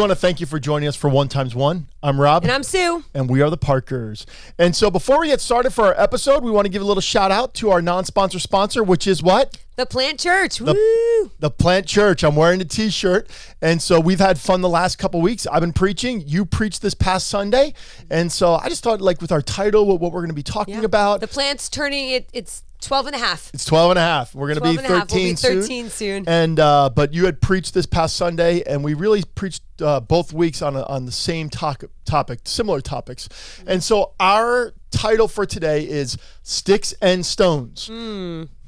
want to thank you for joining us for 1x1. I'm Rob. And I'm Sue. And we are the Parkers. And so before we get started for our episode, we want to give a little shout out to our non-sponsor sponsor, which is what? The Plant Church. The Plant Church. I'm wearing a t-shirt. And so we've had fun the last couple weeks. I've been preaching. You preached this past Sunday. And so I just thought, like, with our title, what we're going to be talking about. The Plant's turning it's 12 and a half. It's 12 and a half. We're going to be 13 soon. We'll be 13 soon. And but you had preached this past Sunday, and we really preached both weeks on the same topic, similar topics. And so our title for today is Sticks and Stones.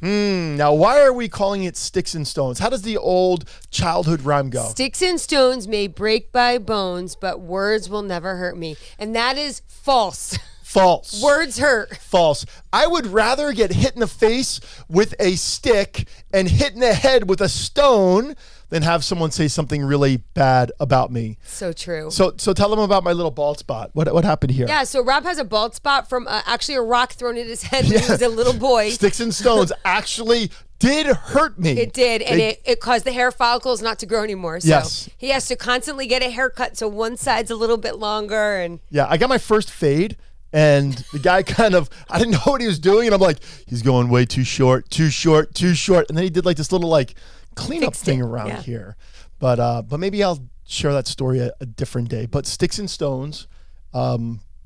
Now, why are we calling it Sticks and Stones? How does the old childhood rhyme go? Sticks and stones may break my bones, but words will never hurt me. And that is false. False. Words hurt. False. I would rather get hit in the face with a stick and hit in the head with a stone than have someone say something really bad about me. So true. So tell them about my little bald spot. What happened here? Yeah, so Rob has a bald spot from actually a rock thrown at his head when he was a little boy. Sticks and stones actually did hurt me. It did, and it caused the hair follicles not to grow anymore. So yes. He has to constantly get a haircut so one side's a little bit longer. And yeah, I got my first fade. And the guy I didn't know what he was doing. And I'm like, he's going way too short, too short, too short. And then he did like this little like cleanup thing around here. But maybe I'll share that story a different day. But sticks and stones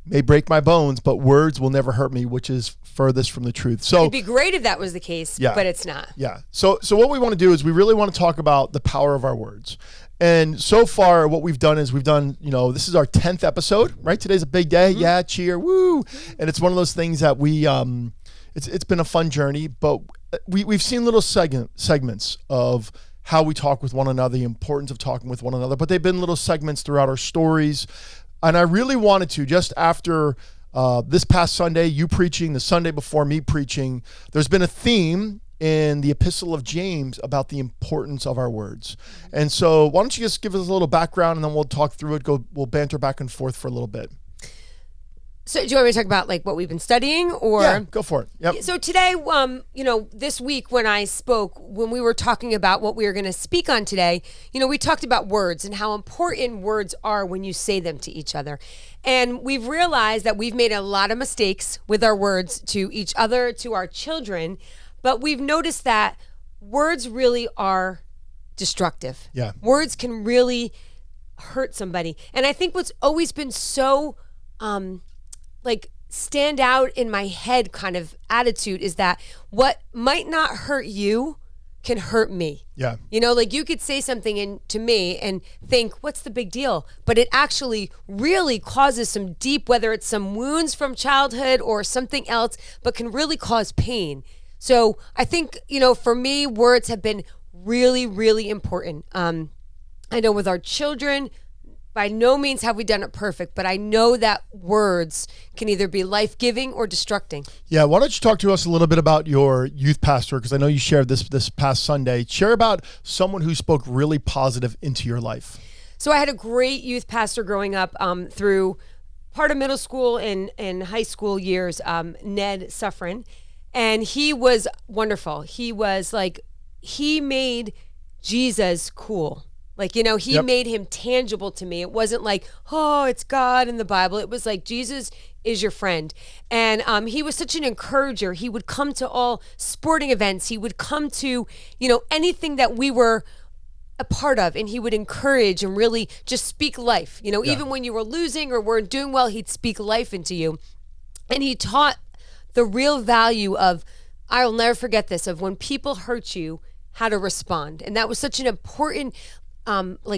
may break my bones, but words will never hurt me, which is furthest from the truth. So it'd be great if that was the case, but it's not. Yeah. So what we want to do is we really want to talk about the power of our words. And so far, what we've done is this is our 10th episode, right? Today's a big day. Yeah, cheer, woo. And it's one of those things that it's been a fun journey, but we've seen little segments of how we talk with one another, the importance of talking with one another, but they've been little segments throughout our stories. And I really wanted to, just after this past Sunday, you preaching, the Sunday before me preaching, there's been a theme in the epistle of James about the importance of our words. And so why don't you just give us a little background and then we'll talk through it, we'll banter back and forth for a little bit. So do you want me to talk about like what we've been studying or? Yeah, go for it. Yep. So today, this week when we were talking about what we were going to speak on today, we talked about words and how important words are when you say them to each other. And we've realized that we've made a lot of mistakes with our words to each other, to our children. But we've noticed that words really are destructive. Yeah. Words can really hurt somebody. And I think what's always been so stand out in my head kind of attitude is that what might not hurt you can hurt me. Yeah. You could say something to me and think, what's the big deal? But it actually really causes some deep, whether it's some wounds from childhood or something else, but can really cause pain. So I think, for me, words have been really, really important. I know with our children, by no means have we done it perfect, but I know that words can either be life-giving or destructing. Yeah, why don't you talk to us a little bit about your youth pastor, because I know you shared this past Sunday. Share about someone who spoke really positive into your life. So I had a great youth pastor growing up through part of middle school and high school years, Ned Suffren. And he was wonderful. He was he made Jesus cool. He made him tangible to me. It wasn't like, oh, it's God in the Bible. It was like, Jesus is your friend. And he was such an encourager. He would come to all sporting events. He would come to, anything that we were a part of, and he would encourage and really just speak life. Even when you were losing or weren't doing well, he'd speak life into you. And he taught the real value of, I'll never forget this, of when people hurt you, how to respond. And that was such an important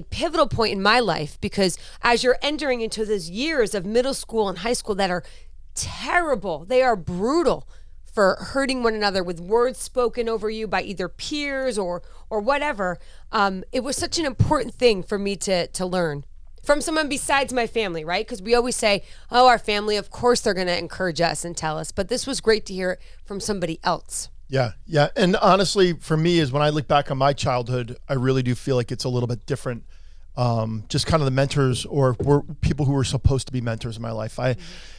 pivotal point in my life, because as you're entering into those years of middle school and high school that are terrible, they are brutal for hurting one another with words spoken over you by either peers or whatever. It was such an important thing for me to learn from someone besides my family, right? Because we always say, oh, our family, of course they're going to encourage us and tell us. But this was great to hear it from somebody else. Yeah. And honestly, for me, is when I look back on my childhood, I really do feel like it's a little bit different. Just kind of the mentors or were people who were supposed to be mentors in my life. I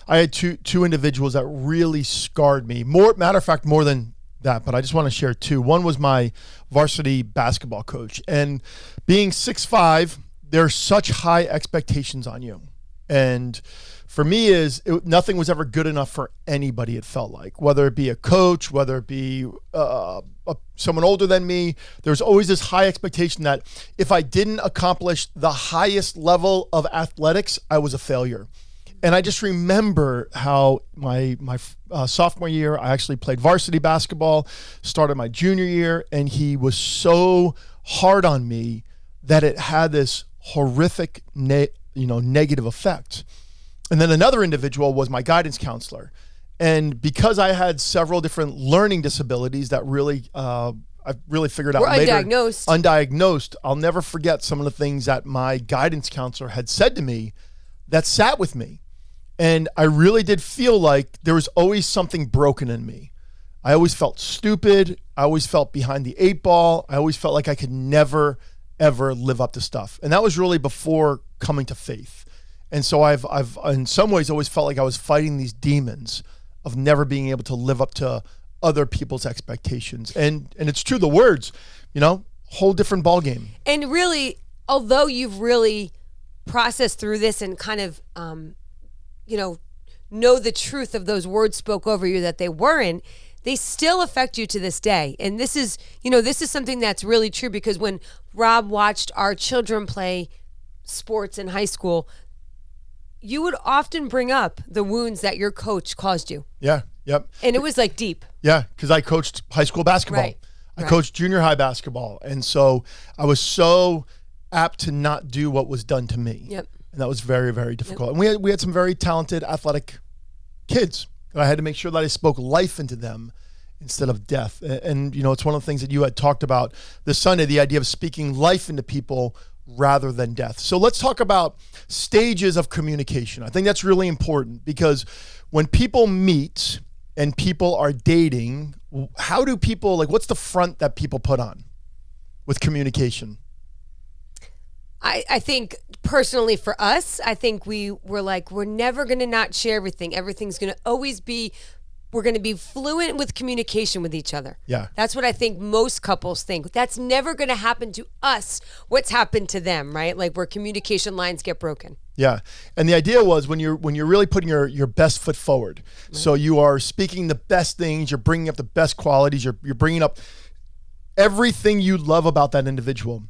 had two individuals that really scarred me. Matter of fact, more than that, but I just want to share two. One was my varsity basketball coach, and being 6'5", there's such high expectations on you. And for me nothing was ever good enough for anybody, it felt like, whether it be a coach, whether it be someone older than me. There's always this high expectation that if I didn't accomplish the highest level of athletics, I was a failure. And I just remember how my sophomore year, I actually played varsity basketball, started my junior year, and he was so hard on me that it had this horrific negative effect. And then another individual was my guidance counselor. And because I had several different learning disabilities that really, I really figured out later. Undiagnosed. I'll never forget some of the things that my guidance counselor had said to me that sat with me. And I really did feel like there was always something broken in me. I always felt stupid. I always felt behind the 8 ball. I always felt like I could never, ever live up to stuff. And that was really before coming to faith. And so I've in some ways always felt like I was fighting these demons of never being able to live up to other people's expectations. And it's true, the words, whole different ballgame. And really, although you've really processed through this and kind of, know the truth of those words spoke over you that they weren't, they still affect you to this day. And this is something that's really true, because when Rob watched our children play sports in high school, you would often bring up the wounds that your coach caused you. Yeah. Yep. And it was like deep. Yeah. Because I coached high school basketball. Right. I coached junior high basketball. And so I was so apt to not do what was done to me. Yep. And that was very, very difficult. Yep. And we had some very talented athletic kids that I had to make sure that I spoke life into them instead of death. And it's one of the things that you had talked about this Sunday, the idea of speaking life into people rather than death. So let's talk about stages of communication. I think that's really important, because when people meet and people are dating, how do people, what's the front that people put on with communication? I think personally for us, I think we were like, we're never going to not share everything. Everything's going to always be, we're going to be fluent with communication with each other. Yeah. That's what I think most couples think. That's never going to happen to us. What's happened to them, right? Like where communication lines get broken. Yeah. And the idea was when you're really putting your best foot forward. Right. So you are speaking the best things, you're bringing up the best qualities, you're bringing up everything you love about that individual.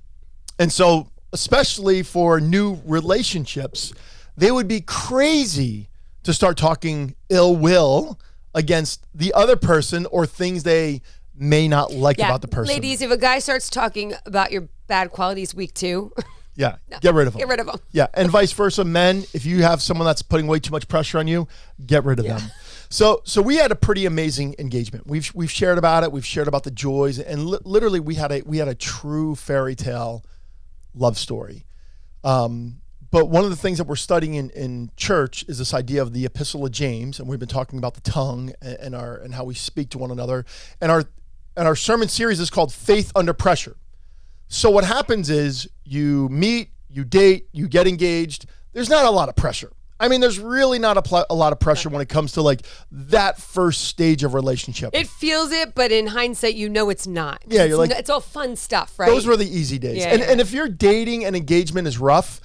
And so especially for new relationships, they would be crazy to start talking ill will against the other person or things they may not like about the person. Ladies, if a guy starts talking about your bad qualities week 2, yeah, get rid of them. Get rid of them. Yeah, and vice versa, men, if you have someone that's putting way too much pressure on you, get rid of them. So we had a pretty amazing engagement. We've shared about it. We've shared about the joys, and literally we had a true fairy tale love story. But one of the things that we're studying in church is this idea of the Epistle of James, and we've been talking about the tongue and how we speak to one another. And our sermon series is called Faith Under Pressure. So what happens is you meet, you date, you get engaged. There's not a lot of pressure. I mean, there's really not a lot of pressure when it comes to that first stage of relationship. It feels it, but in hindsight, it's not. Yeah, it's all fun stuff, right? Those were the easy days. And if your dating and engagement is rough,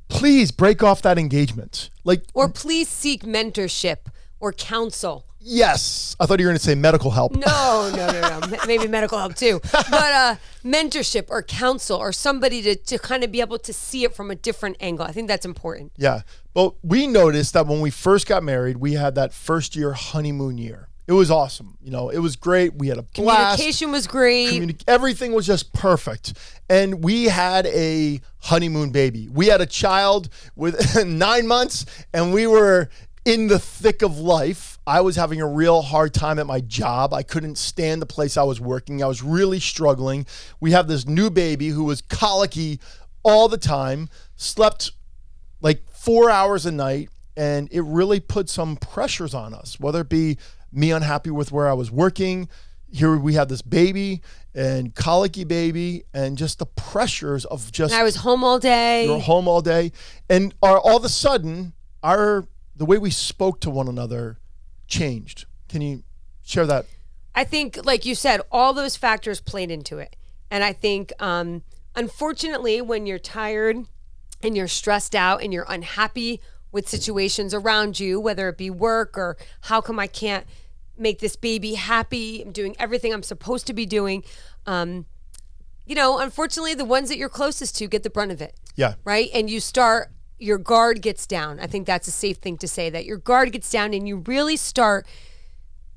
please break off that engagement. Or please seek mentorship or counsel. Yes. I thought you were going to say medical help. No. Maybe medical help too. But mentorship or counsel or somebody to kind of be able to see it from a different angle. I think that's important. Yeah. But we noticed that when we first got married, we had that first year honeymoon year. It was awesome. It was great. We had a blast. Communication was great. Everything was just perfect. And we had a honeymoon baby. We had a child with 9 months, and we were in the thick of life. I was having a real hard time at my job. I couldn't stand the place I was working. I was really struggling. We have this new baby who was colicky all the time, slept 4 hours a night, and it really put some pressures on us, whether it be me unhappy with where I was working. Here we had this baby and colicky baby, and just the pressures of just. And I was home all day. You were home all day, and all of a sudden, the way we spoke to one another changed. Can you share that? I think, like you said, all those factors played into it, and I think unfortunately, when you're tired and you're stressed out and you're unhappy with situations around you, whether it be work or how come I can't make this baby happy, I'm doing everything I'm supposed to be doing. Unfortunately, the ones that you're closest to get the brunt of it. Yeah. Right? And your guard gets down. I think that's a safe thing to say, that your guard gets down and you really start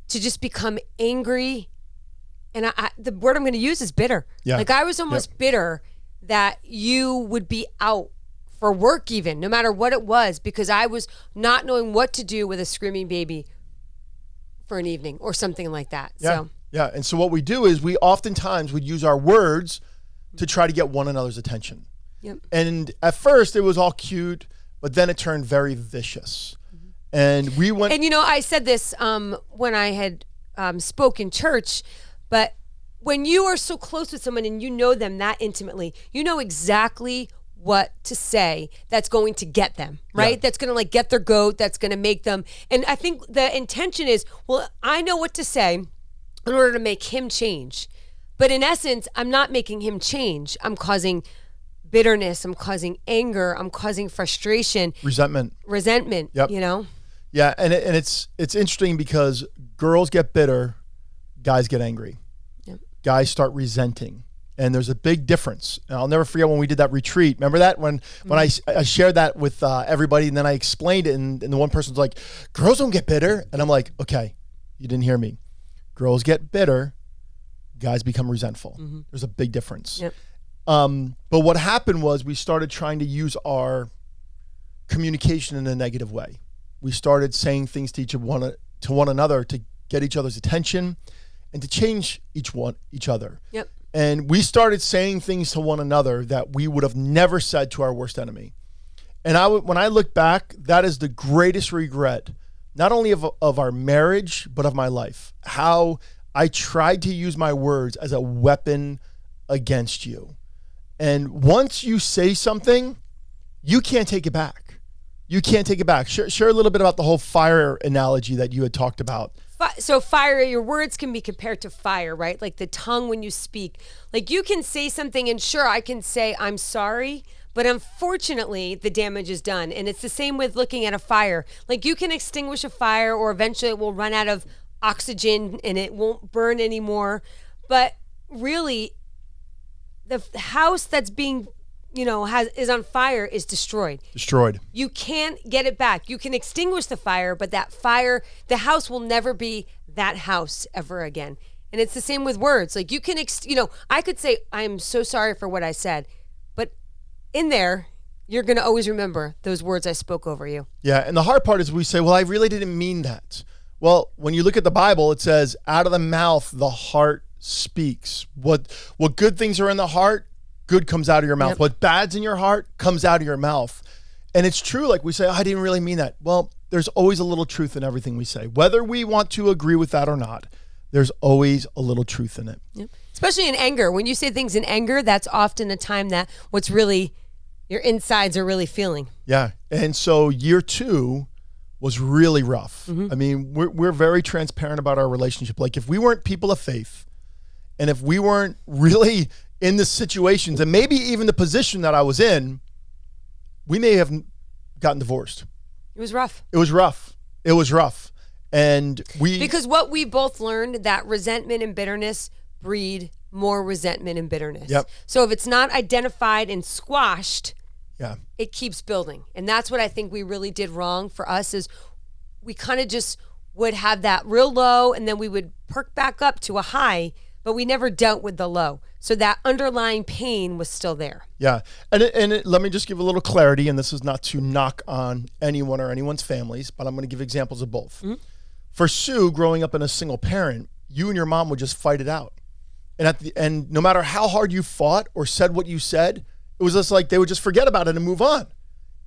to just become angry. And the word I'm going to use is bitter. Yeah. Like I was almost bitter that you would be out for work even, no matter what it was, because I was not knowing what to do with a screaming baby for an evening or something like that. Yeah. So. Yeah. And so what we do is we oftentimes would use our words to try to get one another's attention. Yep. And at first it was all cute, but then it turned very vicious. And we went. And I said this when I had spoke in church, but when you are so close with someone and you know them that intimately, you know exactly what to say that's going to get them, right? Yeah. That's going to get their goat, that's going to make them. And I think the intention is, well, I know what to say in order to make him change. But in essence, I'm not making him change. I'm causing bitterness, I'm causing anger, I'm causing frustration, resentment. Yep. Yeah, and it's interesting because girls get bitter, guys get angry. Yep. Guys start resenting. And there's a big difference. And I'll never forget when we did that retreat. Remember that? When I shared that with everybody and then I explained it and the one person's like, girls don't get bitter. And I'm like, okay, you didn't hear me. Girls get bitter, guys become resentful. Mm-hmm. There's a big difference. Yep. But what happened was we started trying to use our communication in a negative way. We started saying things to one another to get each other's attention and to change each other. Yep. And we started saying things to one another that we would have never said to our worst enemy. And when I look back, that is the greatest regret, not only of our marriage, but of my life. How I tried to use my words as a weapon against you. And once you say something, you can't take it back. You can't take it back. Share a little bit about the whole fire analogy that you had talked about. So fire, your words can be compared to fire, right? Like the tongue when you speak. Like you can say something and sure, I can say I'm sorry, but unfortunately the damage is done. And it's the same with looking at a fire. Like you can extinguish a fire or eventually it will run out of oxygen and it won't burn anymore. But really, the house that's being is on fire is destroyed. You can't get it back. You can extinguish the fire, but that fire, the house will never be that house ever again. And it's the same with words. Like you can, I could say, I'm so sorry for what I said, but in there, you're going to always remember those words I spoke over you. Yeah. And the hard part is we say, well, I really didn't mean that. Well, when you look at the Bible, it says out of the mouth, the heart speaks. What good things are in the heart, good comes out of your mouth. Yep. What bad's in your heart comes out of your mouth. And it's true. Like we say, I didn't really mean that. Well, there's always a little truth in everything we say. Whether we want to agree with that or not, there's always a little truth in it. Yep. Especially in anger. When you say things in anger, that's often a time that what's really, your insides are really feeling. Yeah. And so year 2 was really rough. Mm-hmm. I mean, we're very transparent about our relationship. Like if we weren't people of faith and if we weren't really in the situations and maybe even the position that I was in, we may have gotten divorced. It was rough. And because what we both learned, that resentment and bitterness breed more resentment and bitterness. Yep. So if it's not identified and squashed, yeah, it keeps building. And that's what I think we really did wrong for us is we kind of just would have that real low and then we would perk back up to a high, but we never dealt with the low. So that underlying pain was still there. Yeah. And let me just give a little clarity, and this is not to knock on anyone or anyone's families, but I'm going to give examples of both. Mm-hmm. For Sue, growing up in a single parent, you and your mom would just fight it out. And at the end, no matter how hard you fought or said what you said, it was just like they would just forget about it and move on.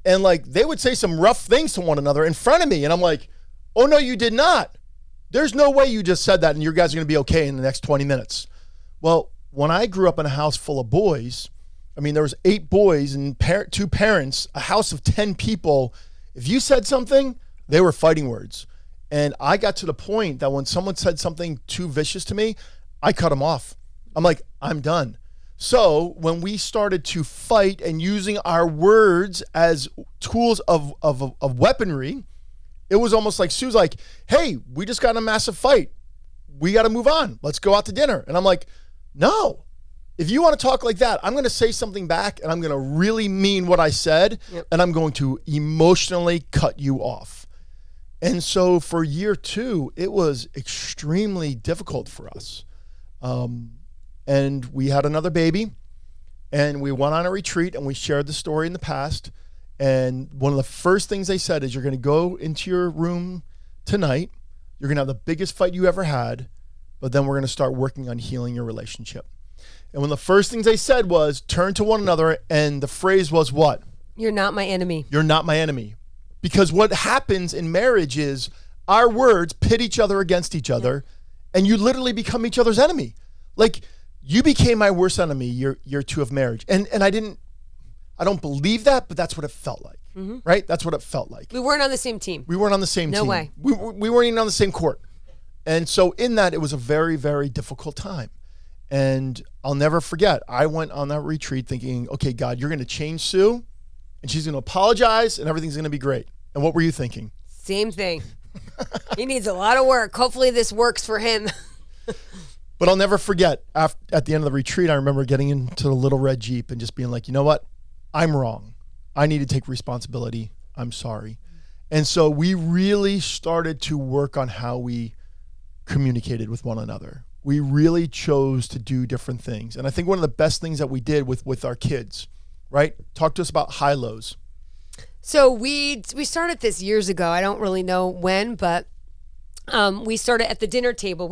And like they would say some rough things to one another in front of me. And I'm like, oh, no, you did not. There's no way you just said that and you guys are going to be okay in the next 20 minutes. Well, when I grew up in a house full of boys, I mean, there was 8 boys and 2 parents, a house of 10 people. If you said something, they were fighting words. And I got to the point that when someone said something too vicious to me, I cut them off. I'm like, I'm done. So when we started to fight and using our words as tools of weaponry, it was almost like Sue's like, hey, we just got in a massive fight. We got to move on. Let's go out to dinner. And I'm like, no. If you want to talk like that, I'm going to say something back and I'm going to really mean what I said. Yep. And I'm going to emotionally cut you off. And so for year 2, it was extremely difficult for us. And we had another baby and we went on a retreat and we shared the story in the past. And one of the first things they said is, you're going to go into your room tonight. You're going to have the biggest fight you ever had, but then we're going to start working on healing your relationship. And one of the first things they said was, turn to one another. And the phrase was what? You're not my enemy. You're not my enemy. Because what happens in marriage is our words pit each other against each other, and you literally become each other's enemy. Like, you became my worst enemy year 2 of marriage. And I don't believe that, but that's what it felt like, right? That's what it felt like. We weren't on the same team. We weren't on the same team. No way. We weren't even on the same court. And so in that, it was a very, very difficult time. And I'll never forget, I went on that retreat thinking, okay, God, you're going to change Sue, and she's going to apologize, and everything's going to be great. And what were you thinking? Same thing. He needs a lot of work. Hopefully this works for him. But I'll never forget, at the end of the retreat, I remember getting into the little red Jeep and just being like, you know what? I'm wrong. I need to take responsibility. I'm sorry. And so we really started to work on how we communicated with one another. We really chose to do different things. And I think one of the best things that we did with our kids, right? Talk to us about high lows. So we started this years ago. I don't really know when, but we started at the dinner table.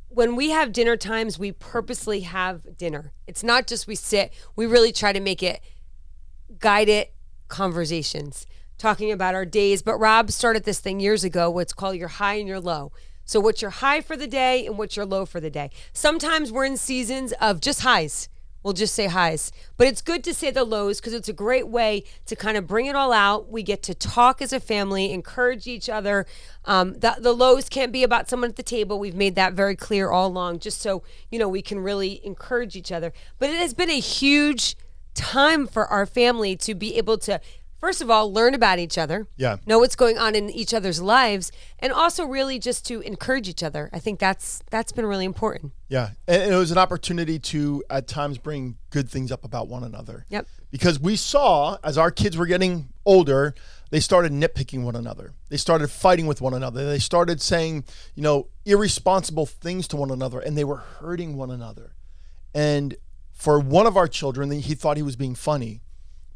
When we have dinner times, we purposely have dinner. It's not just we sit. We really try to make it guided conversations, talking about our days. But Rob started this thing years ago, what's called your high and your low. So what's your high for the day and what's your low for the day? Sometimes we're in seasons of just highs. We'll just say highs. But it's good to say the lows because it's a great way to kind of bring it all out. We get to talk as a family, encourage each other. The lows can't be about someone at the table. We've made that very clear all along, just so, we can really encourage each other. But it has been a huge time for our family to be able to, first of all, learn about each other, know what's going on in each other's lives, and also really just to encourage each other. I think that's been really important. Yeah, and it was an opportunity to, at times, bring good things up about one another. Yep. Because we saw, as our kids were getting older, they started nitpicking one another. They started fighting with one another. They started saying, irresponsible things to one another, and they were hurting one another. And for one of our children, he thought he was being funny,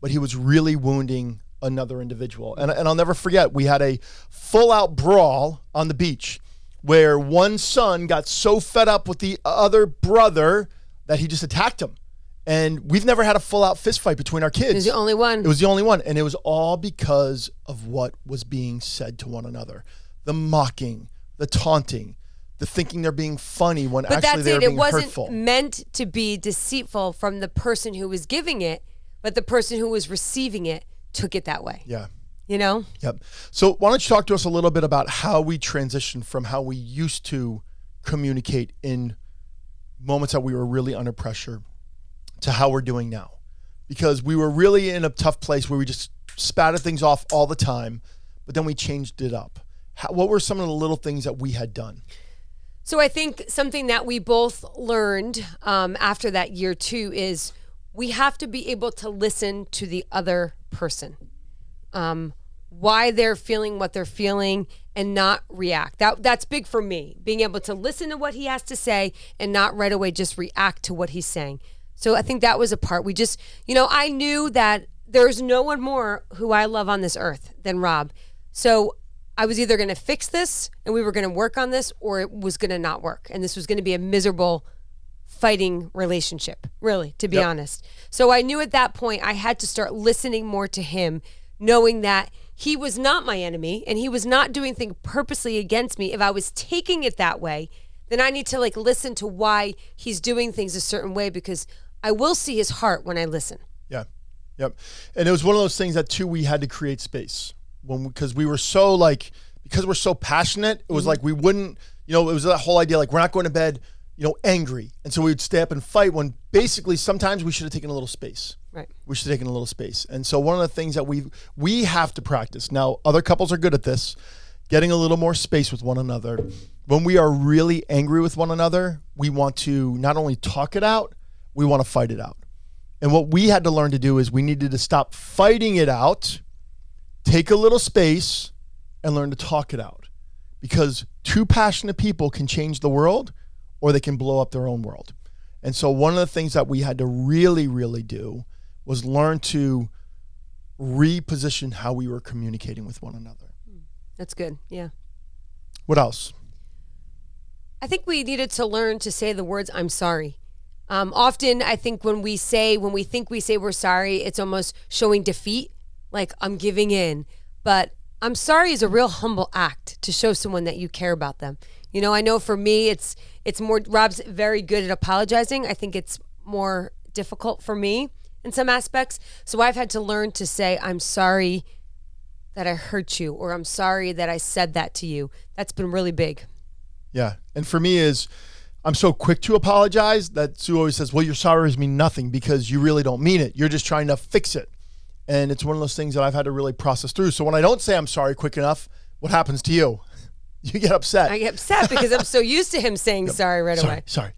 but he was really wounding another individual. And I'll never forget, we had a full-out brawl on the beach where one son got so fed up with the other brother that he just attacked him. And we've never had a full-out fist fight between our kids. It was the only one. It was the only one. And it was all because of what was being said to one another. The mocking, the taunting, the thinking they're being funny when actually they were being hurtful. But that's it. It wasn't meant to be deceitful from the person who was giving it, but the person who was receiving it took it that way. Yeah. Yep. So why don't you talk to us a little bit about how we transitioned from how we used to communicate in moments that we were really under pressure to how we're doing now? Because we were really in a tough place where we just spatted things off all the time, but then we changed it up. What were some of the little things that we had done? So I think something that we both learned after that year 2 is we have to be able to listen to the other person. Why they're feeling what they're feeling and not react. That's big for me, being able to listen to what he has to say and not right away just react to what he's saying. So I think that was a part. We just, I knew that there's no one more who I love on this earth than Rob. So I was either going to fix this and we were going to work on this, or it was going to not work. And this was going to be a miserable fighting relationship, really, to be honest. So I knew at that point I had to start listening more to him, knowing that he was not my enemy and he was not doing things purposely against me. If I was taking it that way, then I need to listen to why he's doing things a certain way, because I will see his heart when I listen. Yeah. Yep. And it was one of those things that too, we had to create space because we were so because we're so passionate. It was like, we wouldn't, it was that whole idea, we're not going to bed, angry. And so we would stay up and fight when basically sometimes we should have taken a little space. Right. We should have taken a little space. And so one of the things that we have to practice. Now, other couples are good at this, getting a little more space with one another. When we are really angry with one another, we want to not only talk it out, we want to fight it out. And what we had to learn to do is we needed to stop fighting it out, take a little space, and learn to talk it out. Because two passionate people can change the world, or they can blow up their own world. And so one of the things that we had to really, really do was learn to reposition how we were communicating with one another. That's good. Yeah. What else? I think we needed to learn to say the words, I'm sorry. Often I think when we think we say we're sorry, it's almost showing defeat, like I'm giving in. But I'm sorry is a real humble act to show someone that you care about them. I know for me, it's more, Rob's very good at apologizing. I think it's more difficult for me in some aspects. So I've had to learn to say, I'm sorry that I hurt you, or I'm sorry that I said that to you. That's been really big. Yeah. And for me I'm so quick to apologize that Sue always says, well, your sorries mean nothing because you really don't mean it. You're just trying to fix it. And it's one of those things that I've had to really process through. So when I don't say I'm sorry quick enough, what happens to you? You get upset. I get upset because I'm so used to him saying sorry right away. Sorry.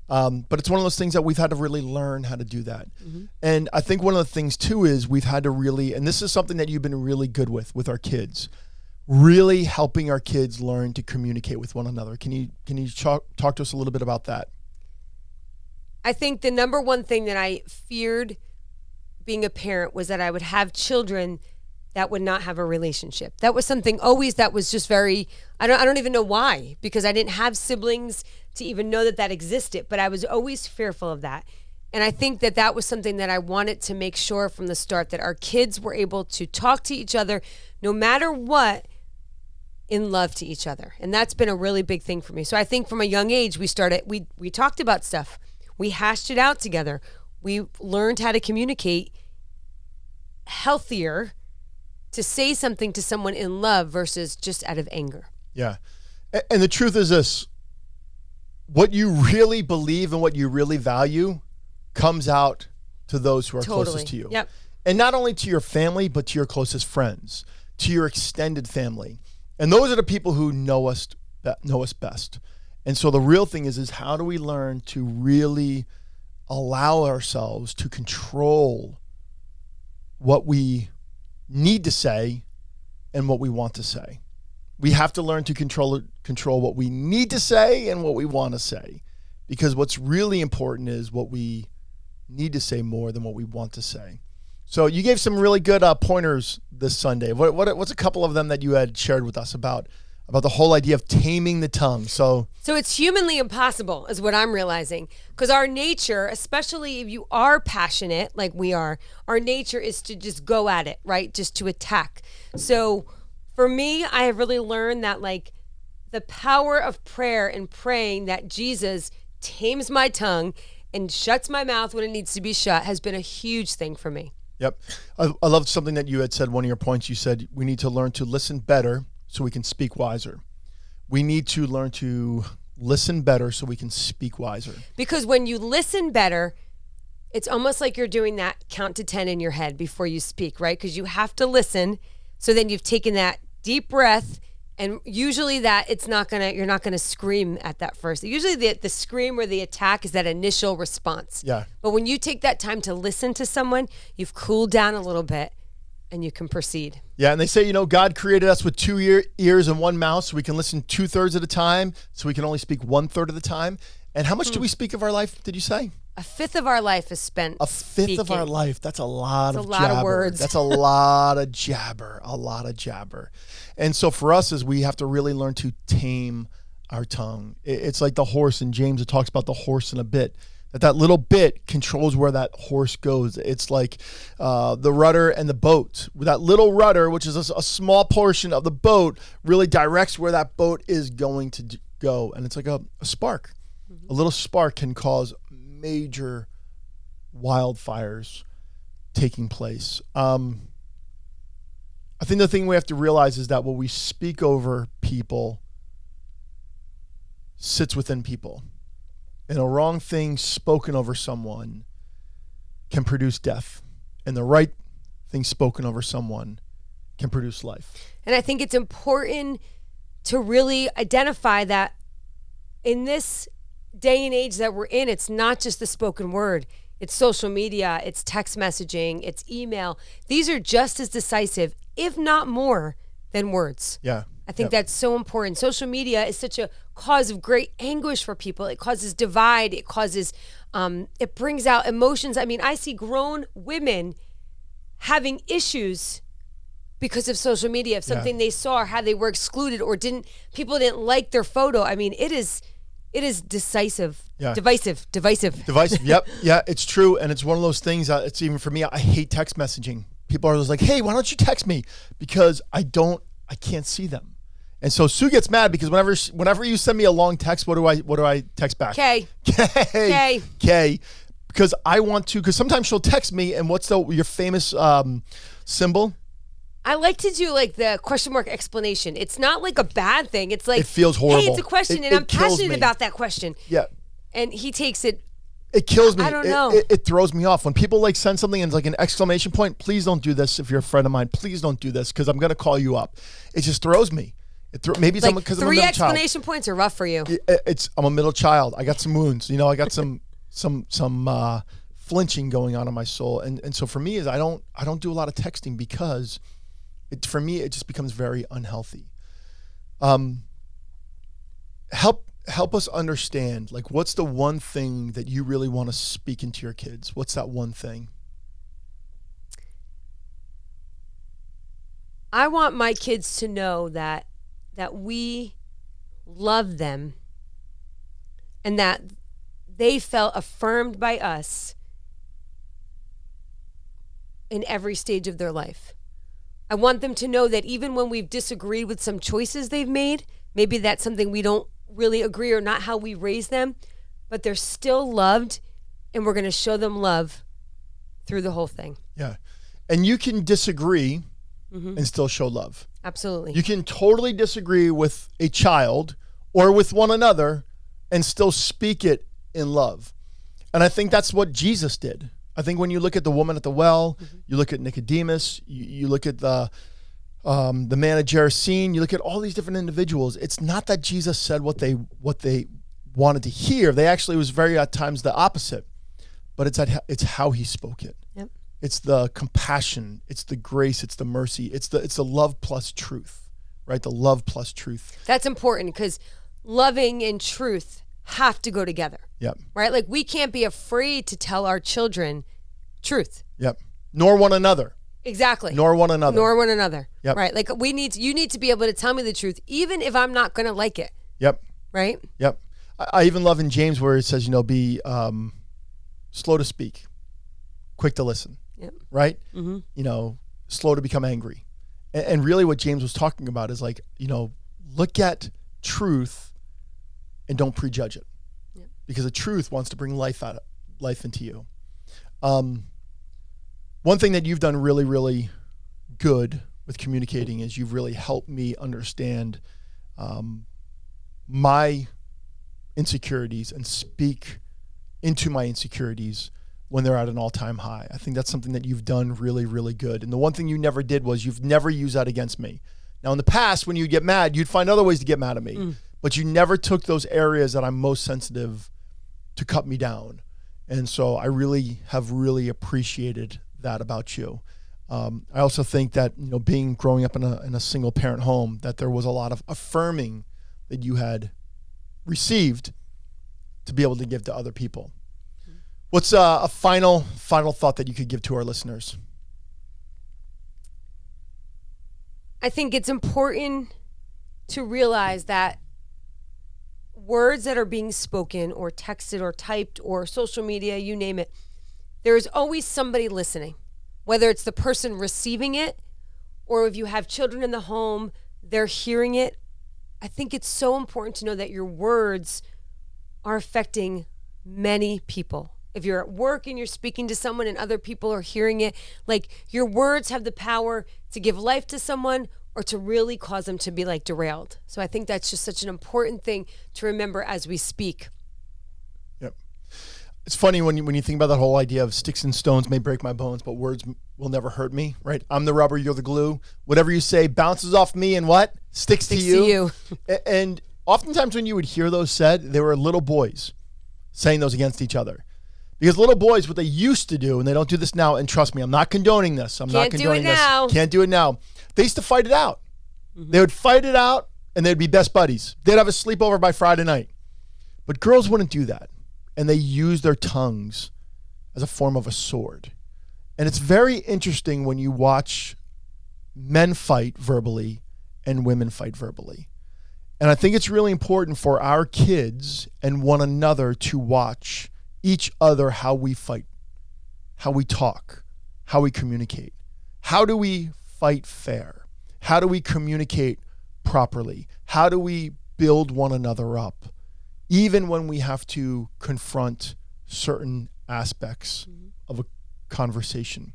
But it's one of those things that we've had to really learn how to do that. Mm-hmm. And I think one of the things too is we've had to really, and this is something that you've been really good with our kids, really helping our kids learn to communicate with one another. Can you talk to us a little bit about that? I think the number one thing that I feared being a parent was that I would have children that would not have a relationship. That was something always that was just very, I don't even know why, because I didn't have siblings to even know that existed, but I was always fearful of that. And I think that was something that I wanted to make sure from the start, that our kids were able to talk to each other no matter what, in love to each other. And that's been a really big thing for me. So I think from a young age, we talked about stuff. We hashed it out together. We learned how to communicate healthier, to say something to someone in love versus just out of anger. Yeah. And the truth is this, what you really believe and what you really value comes out to those who are closest to you. Yep. And not only to your family, but to your closest friends, to your extended family. And those are the people who know us best. And so the real thing is how do we learn to really allow ourselves to control what we need to say and what we want to say. We have to learn to control what we need to say and what we want to say, because what's really important is what we need to say more than what we want to say. So you gave some really good pointers this Sunday. What's a couple of them that you had shared with us about the whole idea of taming the tongue? So it's humanly impossible is what I'm realizing, because our nature, especially if you are passionate like we are, our nature is to just go at it, right? Just to attack. So for me, I have really learned that like the power of prayer and praying that Jesus tames my tongue and shuts my mouth when it needs to be shut has been a huge thing for me. Yep. I loved something that you had said, one of your points. You said we need to learn to listen better so we can speak wiser. We need to learn to listen better so we can speak wiser. Because when you listen better, it's almost like you're doing that count to 10 in your head before you speak, right? Because you have to listen. So then you've taken that deep breath, and usually that you're not gonna scream at that first. Usually the scream or the attack is that initial response. Yeah. But when you take that time to listen to someone, you've cooled down a little bit and you can proceed. Yeah, and they say, God created us with 2 ears and 1 mouth, so we can listen 2/3 of the time, so we can only speak 1/3 of the time. And how much do we speak of our life, did you say? 1/5 of our life is spent speaking. of our life. That's a lot of jabber. That's a lot of words. That's a lot of jabber. And so for us is we have to really learn to tame our tongue. It's like the horse in James. It talks about the horse in a bit. That little bit controls where that horse goes. It's like the rudder and the boat. That little rudder, which is a small portion of the boat, really directs where that boat is going to go. And it's like a spark. Mm-hmm. A little spark can cause major wildfires taking place. I think the thing we have to realize is that when we speak over people, sits within people. And a wrong thing spoken over someone can produce death. And the right thing spoken over someone can produce life. And I think it's important to really identify that in this day and age that we're in, it's not just the spoken word. It's social media, it's text messaging, it's email. These are just as decisive, if not more, than words. Yeah. I think that's so important. Social media is such a cause of great anguish for people. It causes divide. It causes, it brings out emotions. I mean, I see grown women having issues because of social media, of something they saw or how they were excluded or people didn't like their photo. I mean, it is decisive, divisive. Yep. Yeah, it's true. And it's one of those things that it's even for me, I hate text messaging. People are just like, hey, why don't you text me? Because I can't see them. And so Sue gets mad because whenever you send me a long text, what do I text back? K. Because I want to, because sometimes she'll text me and what's your famous symbol? I like to do like the question mark explanation. It's not like a bad thing. It's like, it feels horrible. Hey, it's a question and I'm passionate about that question. Yeah. And he takes it. It kills me. I don't know. It throws me off. When people like send something and it's like an exclamation point, please don't do this if you're a friend of mine. Please don't do this because I'm going to call you up. It just throws me. Maybe like because I'm a middle child. 3 exclamation points are rough for you. I'm a middle child. I got some wounds. I got some flinching going on in my soul. And so for me is I don't do a lot of texting because for me it just becomes very unhealthy. Help us understand, like, what's the one thing that you really want to speak into your kids? What's that one thing? I want my kids to know that we love them and that they felt affirmed by us in every stage of their life. I want them to know that even when we've disagreed with some choices they've made, maybe that's something we don't really agree or not how we raise them, but they're still loved and we're going to show them love through the whole thing. Yeah. And you can disagree and still show love. Absolutely. You can totally disagree with a child or with one another and still speak it in love. And I think that's what Jesus did. I think when you look at the woman at the well, you look at Nicodemus, you look at the man at Gerasene, you look at all these different individuals. It's not that Jesus said what they wanted to hear. They actually was very at times the opposite, but it's how he spoke it. Yep. It's the compassion, it's the grace, it's the mercy, it's the love plus truth, right? The love plus truth. That's important because loving and truth have to go together. Yep. Right? Like we can't be afraid to tell our children truth. Yep. Nor one another. Exactly. Nor one another. Yep. Right? Like you need to be able to tell me the truth even if I'm not going to like it. Yep. Right? Yep. I even love in James where it says, be slow to speak, quick to listen. Yep. Right? Mm-hmm. Slow to become angry. And really what James was talking about is like, look at truth and don't prejudge it. Yep. Because the truth wants to bring life into you. One thing that you've done really, really good with communicating is you've really helped me understand my insecurities and speak into my insecurities when they're at an all-time high. I think that's something that you've done really, really good. And the one thing you never did was you've never used that against me. Now, in the past, when you get mad, you'd find other ways to get mad at me. But you never took those areas that I'm most sensitive to cut me down. And so I really have appreciated that about you. I also think that, growing up in a single parent home, that there was a lot of affirming that you had received to be able to give to other people. What's a final thought that you could give to our listeners? I think it's important to realize that words that are being spoken or texted or typed or social media, you name it, there's always somebody listening, whether it's the person receiving it or if you have children in the home, they're hearing it. I think it's so important to know that your words are affecting many people. If you're at work and you're speaking to someone and other people are hearing it, like your words have the power to give life to someone or to really cause them to be like derailed. So I think that's just such an important thing to remember as we speak. Yep. It's funny when you think about that whole idea of sticks and stones may break my bones, but words will never hurt me, right? I'm the rubber, you're the glue. Whatever you say bounces off me and what? Sticks to you. And oftentimes when you would hear those said, they were little boys saying those against each other. Because little boys, what they used to do, and they don't do this now, and trust me, I'm not condoning this. Can't do it now. Can't do it now. They used to fight it out. They would fight it out, and they'd be best buddies. They'd have a sleepover by Friday night. But girls wouldn't do that. And they use their tongues as a form of a sword. And it's very interesting when you watch men fight verbally and women fight verbally. And I think it's really important for our kids and one another to watch each other, how we fight, how we talk, how we communicate. How do we fight fair? How do we communicate properly? How do we build one another up, even when we have to confront certain aspects of a conversation?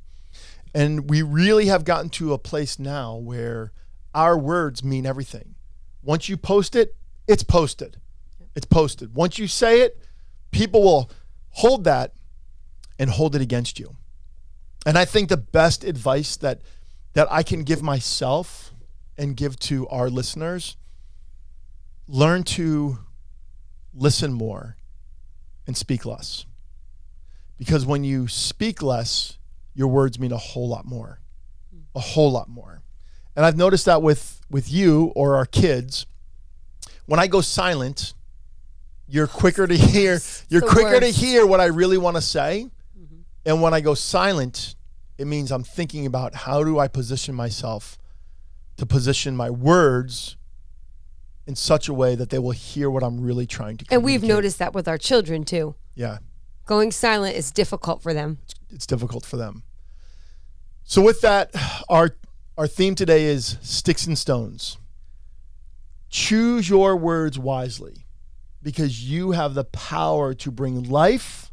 And we really have gotten to a place now where our words mean everything. Once you post it, it's posted. It's posted. Once you say it, people will hold that and hold it against you. And I think the best advice that I can give myself and give to our listeners, learn to listen more and speak less. Because when you speak less, your words mean a whole lot more. A whole lot more. And I've noticed that with you or our kids, when I go silent, you're quicker to hear. You're quicker to hear what I really want to say. And when I go silent, it means I'm thinking about how do I position myself to position my words in such a way that they will hear what I'm really trying to communicate. And we've noticed that with our children too. Yeah. Going silent is difficult for them. It's difficult for them. So with that, our theme today is sticks and stones. Choose your words wisely, because you have the power to bring life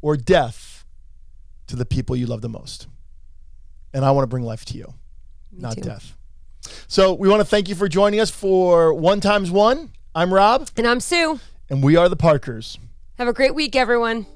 or death to the people you love the most. And I want to bring life to you, not death. So we want to thank you for joining us for 1x1. I'm Rob. And I'm Sue. And we are the Parkers. Have a great week, everyone.